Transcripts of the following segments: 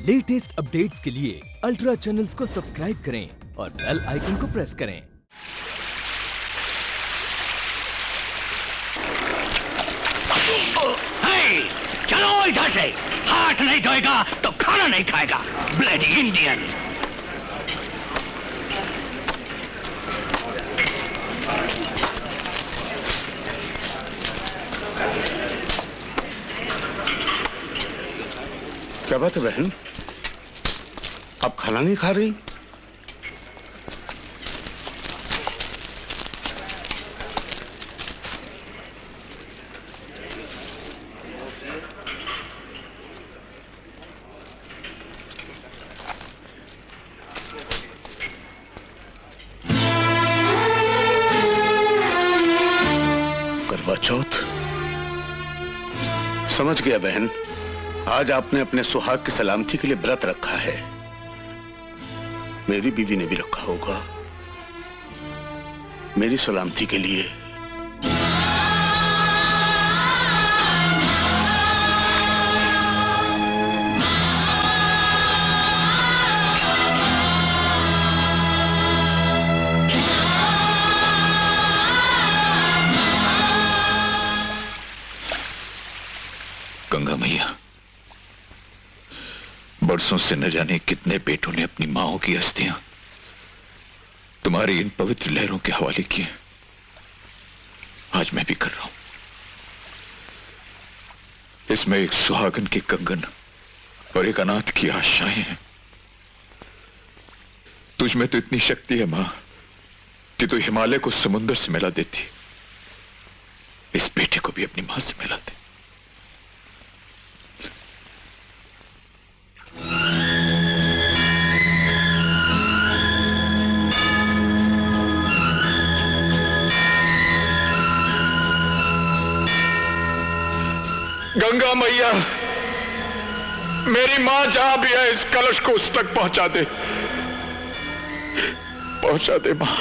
Latest updates के लिए ultra channels को सब्सक्राइब करें और बेल आइकन को प्रेस करें। चलो इधर से, हाथ नहीं धोएगा तो खाना नहीं खाएगा, ब्लडी इंडियन। क्या बात है बहन, आप खाना नहीं खा रही? करवा चौथ समझ गया बहन, आज आपने अपने सुहाग की सलामती के लिए व्रत रखा है। मेरी बीवी ने भी रखा होगा, मेरी सलामती के लिए। गंगा मैया, बरसों से न जाने कितने बेटों ने अपनी माओं की अस्थियां तुम्हारी इन पवित्र लहरों के हवाले की। आज मैं भी कर रहा हूं। इसमें एक सुहागन के कंगन और एक अनाथ की आशाएं हैं। तुझ में तो इतनी शक्ति है मां कि तू हिमालय को समुद्र से मिला देती, इस बेटे को भी अपनी मां से मिला दे। गंगा मैया, मेरी मां जहां भी है इस कलश को उस तक पहुंचा दे मां।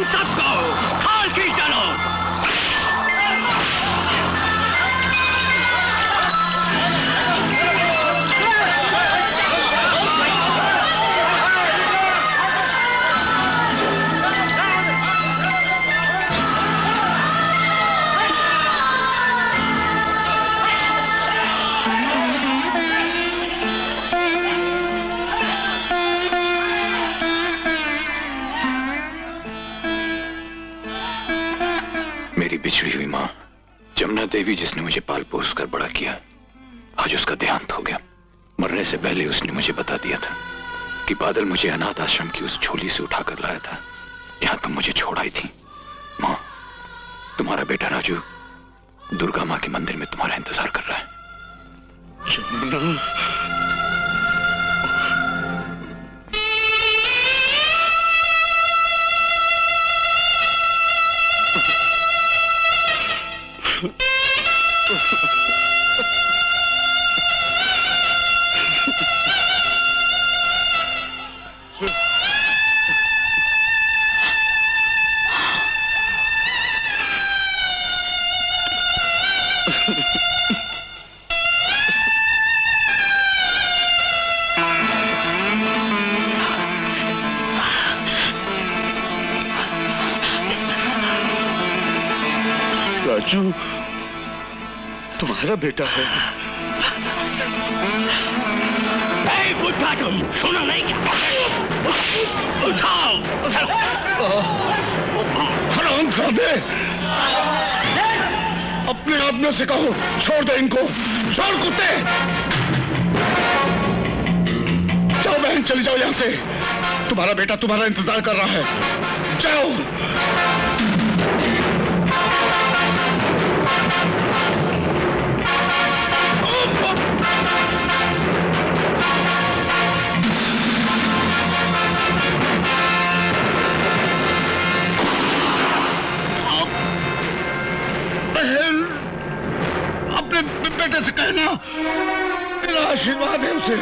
सबको खाल खींच डालो। मेरी बिछड़ी हुई मां जमुना देवी, जिसने मुझे पाल पोस कर बड़ा किया, आज उसका देहांत हो गया। मरने से पहले उसने मुझे बता दिया था कि बादल मुझे अनाथ आश्रम की उस झोली से उठाकर लाया था। यहां तुम मुझे छोड़ आई थी। मां, तुम्हारा बेटा राजू दुर्गा मां के मंदिर में तुम्हारा इंतजार कर रहा है। जमुना, राजू तुम्हारा बेटा है। बुढ़ा, तुम सुना नहीं क्या? उठाओ। हरामजादे, अपने आदमियों से कहो छोड़ दे इनको। छोड़ कुत्ते, जाओ बहन, चली जाओ यहां से। तुम्हारा बेटा तुम्हारा इंतजार कर रहा है, जाओ। है ना, मेरा आशीर्वाद है उसे।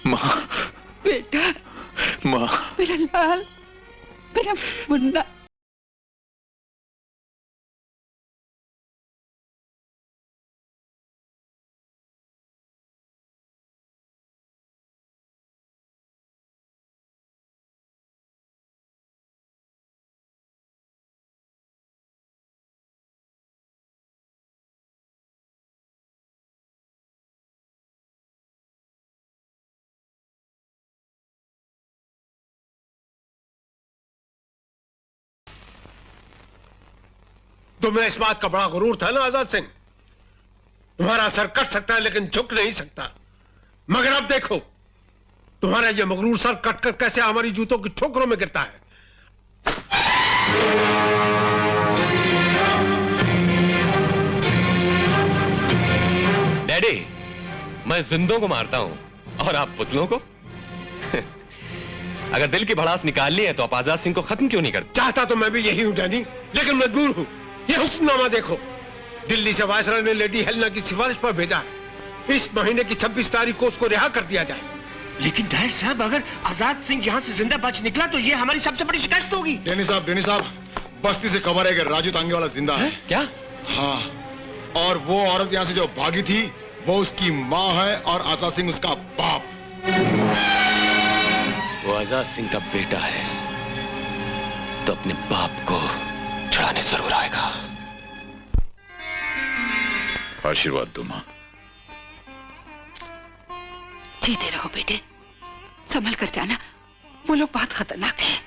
माँ, बेटा, माँ, मेरा लाल, मेरा मुन्ना। तुम्हें इस बात का बड़ा गुरूर था ना आजाद सिंह, तुम्हारा सर कट सकता है लेकिन झुक नहीं सकता। मगर अब देखो, तुम्हारा ये मगरूर सर कट कर कैसे हमारी जूतों की ठोकरों में गिरता है। डैडी, मैं जिंदों को मारता हूं और आप पुतलों को। अगर दिल की भड़ास निकालनी है तो आप आजाद सिंह को खत्म क्यों नहीं करते? चाहता तो मैं भी यही हूं डैनी, लेकिन मजबूर हूं। ये हुक्मनामा देखो, दिल्ली से वायसराय ने लेडी हेलेना की सिफारिश पर भेजा है। इस महीने की 26 तारीख को उसको रिहा कर दिया जाए। लेकिन डैड साहब, अगर आजाद सिंह यहाँ से जिंदा बच निकला तो ये हमारी सबसे बड़ी शिकस्त होगी। डेनी साहब, बस्ती से खबर है कि राजू तांगे वाला जिंदा है। क्या? हाँ, और वो औरत यहाँ से जो भागी थी वो उसकी माँ है और आजाद सिंह उसका बाप। वो आजाद सिंह का बेटा है तो अपने बाप को छुड़ाने जरूर आएगा। आशीर्वाद दो माँ। जीते रहो बेटे, संभल कर जाना, वो लोग बहुत खतरनाक हैं।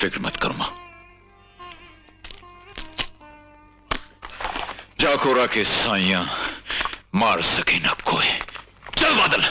फिक्र मत करो माँ। जाकोरा के साइयां मार सके ना कोई। चल बादल।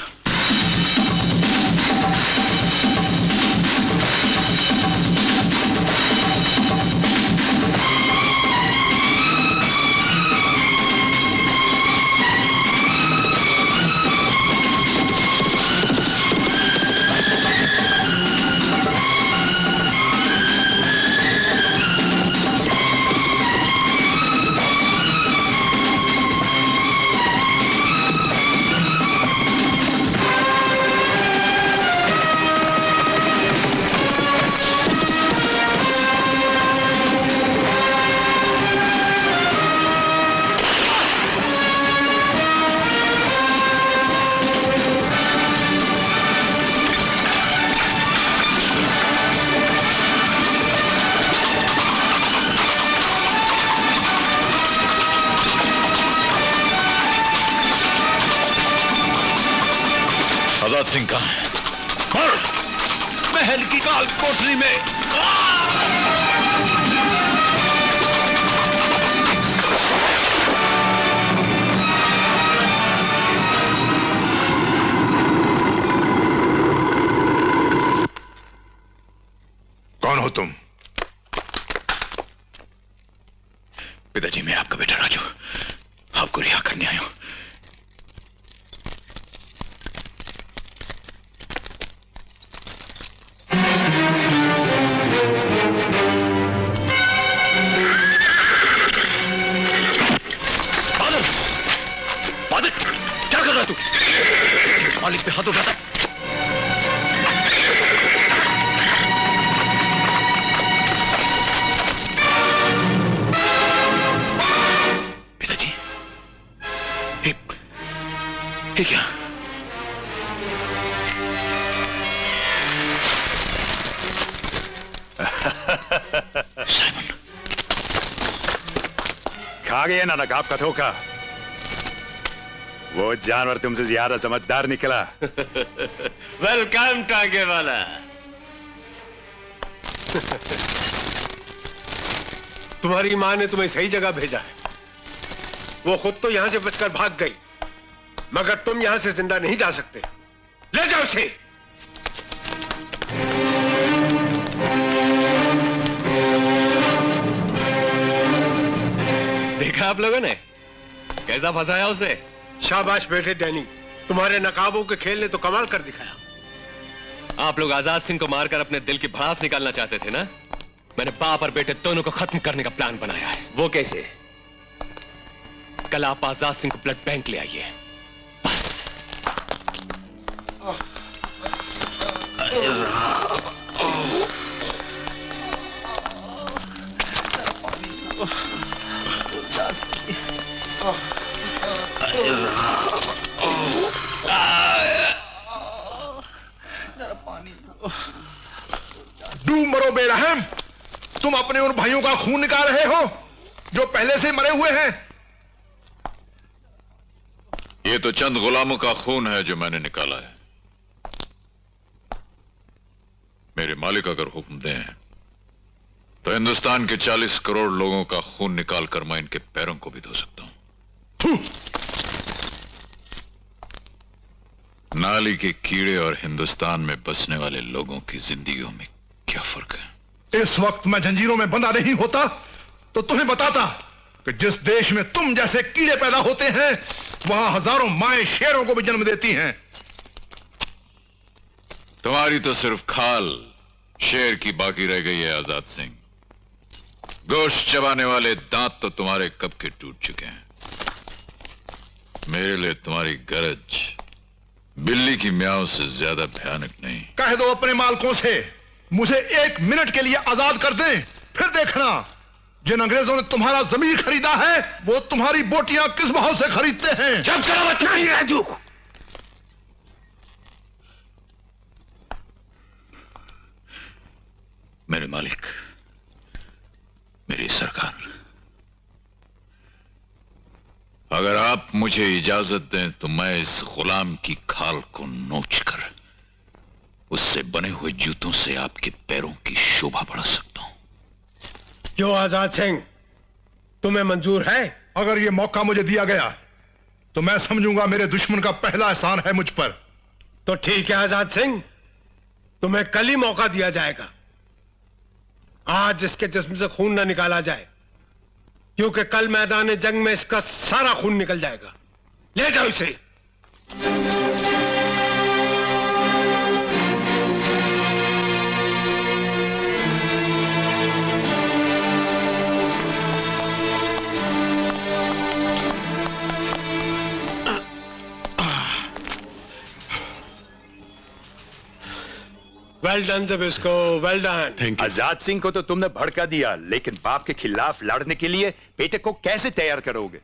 आजाद सिंह का महल की काल कोठरी में। कौन हो तुम? पिताजी, मैं आपका बेटा राजू, आपको रिहा करने आया हूं। बादल, क्या कर रहा है तू? मालिक पे हाथ उठाता। पिताजी, ये क्या? साइमन, खा गए ना नकाब का धोखा। वो जानवर तुमसे ज्यादा समझदार निकला। वेलकम टांगे वाला। तुम्हारी मां ने तुम्हें सही जगह भेजा है। वो खुद तो यहां से बचकर भाग गई, मगर तुम यहां से जिंदा नहीं जा सकते। ले जाओ उसे। देखा आप लोगों ने कैसा फंसाया उसे? शाबाश बेटे डैनी, तुम्हारे नकाबों के खेल ने तो कमाल कर दिखाया। आप लोग आजाद सिंह को मारकर अपने दिल की भड़ास निकालना चाहते थे ना? मैंने बाप और बेटे दोनों को खत्म करने का प्लान बनाया है। वो कैसे? कल आप आजाद सिंह को ब्लड बैंक ले आइए। डूब मरो बेरहम, तुम अपने उन भाइयों का खून निकाल रहे हो जो पहले से मरे हुए हैं। ये तो चंद गुलामों का खून है जो मैंने निकाला है। मेरे मालिक अगर हुक्म दें तो हिंदुस्तान के 40 करोड़ लोगों का खून निकालकर मैं इनके पैरों को भी धो सकता हूं। नाली के कीड़े और हिंदुस्तान में बसने वाले लोगों की जिंदगियों में क्या फर्क है? इस वक्त मैं जंजीरों में बंधा नहीं होता तो तुम्हें बताता कि जिस देश में तुम जैसे कीड़े पैदा होते हैं वहां हजारों माएं शेरों को भी जन्म देती हैं। तुम्हारी तो सिर्फ खाल शेर की बाकी रह गई है आजाद सिंह। गोश्त चबाने वाले दांत तो तुम्हारे कब के टूट चुके हैं। मेरे लिए तुम्हारी गरज बिल्ली की म्याऊं से ज्यादा भयानक नहीं। कह दो अपने मालकों से मुझे 1 मिनट के लिए आजाद कर दें, फिर देखना जिन अंग्रेजों ने तुम्हारा जमीन खरीदा है वो तुम्हारी बोटियां किस भाव से खरीदते हैं। जब सलामत नहीं राजू। मेरे मालिक, मेरी सरकार, अगर आप मुझे इजाजत दें तो मैं इस गुलाम की खाल को नोचकर उससे बने हुए जूतों से आपके पैरों की शोभा बढ़ा सकता हूं। क्यों आजाद सिंह, तुम्हें मंजूर है? अगर यह मौका मुझे दिया गया तो मैं समझूंगा मेरे दुश्मन का पहला एहसान है मुझ पर। तो ठीक है आजाद सिंह, तुम्हें कल ही मौका दिया जाएगा। आज इसके जिस्म से खून ना निकाला जाए, क्योंकि कल मैदान जंग में इसका सारा खून निकल जाएगा। ले जाओ इसे। Well done Zbyszko, well done. Azad Singh को तो तुमने भड़का दिया, लेकिन बाप के खिलाफ लड़ने के लिए बेटे को कैसे तैयार करोगे?